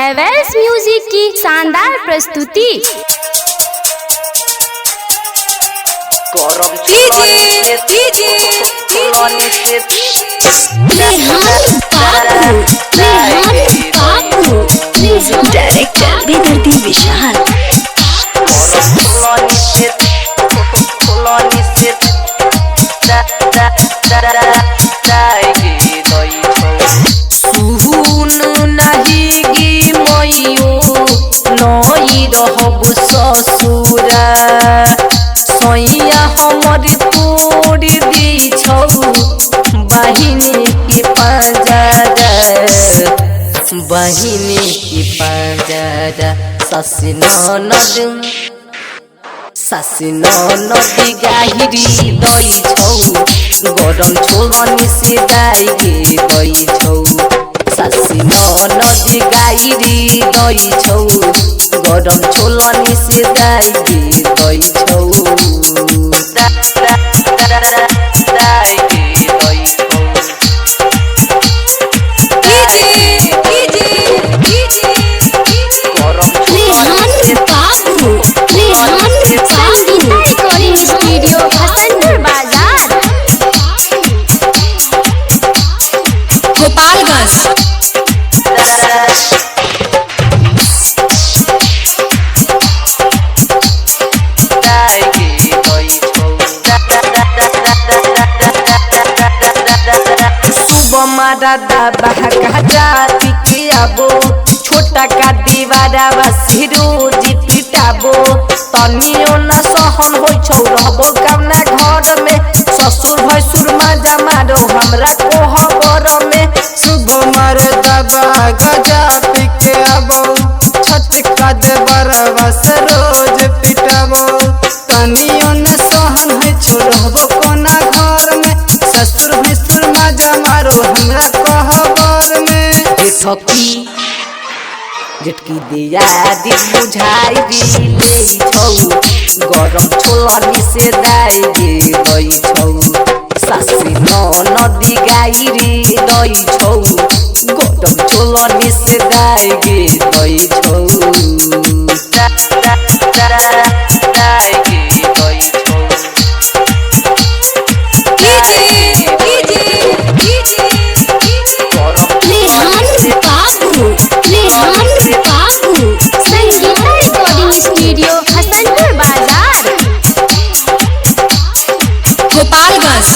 Havells music की शानदार प्रस्तुति। डायरेक्टर बेदर्दी विशाल। ससुरा सैया हमर तोड़ दी छौ बहिनी की पंजरा बहिनी की पंजरा ससी नदी गाहिरी दई छौ गरम छोलनी से दाई गे दई छौ ससी नदी गाहिरी दई छौ गरम छोलनी से दाई गे दई छौ दाई गे दई छौ स्टूडियो हसनपुर बाजार गोपालगंज। दादा बहका जाती के आबो छोटा का दीवारा बसी रोज पिटाबो तनियो न सहन हो छौ रहबो कवना घर में ससुर भसुर मजा मारो हमरा कोहबर में शुभ मर दबा गजा पिके आबो छत का देवरवा से रोज पिटाबो तनियो न सहन है छौ रहबो कोना घर में ससुर भसुर मजा मारो हमरा कोहबर में सखी झटकी दिया दी बुझाई दी ले छौ गरम छोलनी से दाई गे दई छौ सासी नदी गाइरी दई छौ गरम छोलनी से दाई गे दई छौ दाई गे दई छौ स्टूडियो हसनपुर बाजार गोपालगंज।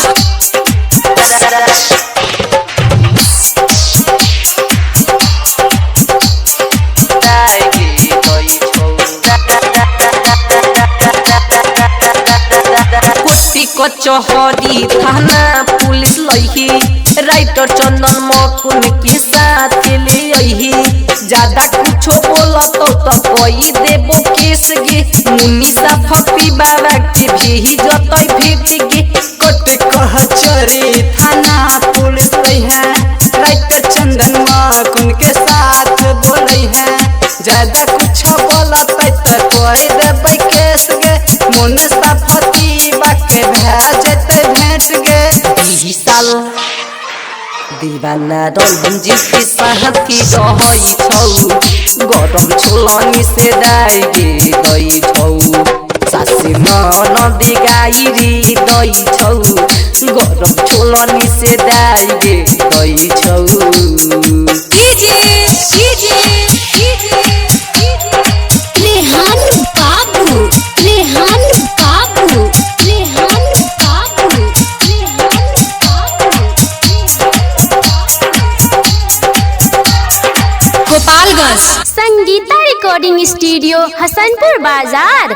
कचहरी थाना पुलिस लही राइटर चंदन मकुन के साथ ले ज्यादा कुछो बोलत तो कोई देबो केस गे मुनीसा फपी बाबा के भी जतई भेट गे कोट कचहरी थाना पुलिस लई है राइटर चंदन मकुन के साथ बोलै है ज्यादा कुछ बोलत तो कोई देबै केस गे मुनीसा फपी बाके भेजते भेट गे विशाल दीवाना रंजी के साथी रहई छौ गरम छोलनी से दाई गे दई छौ सासी नदी गाइरी दई छौ गरम छोलनी से दाई गे दई छौ गोपालगंज। संगीता रिकॉर्डिंग स्टूडियो हसनपुर बाजार।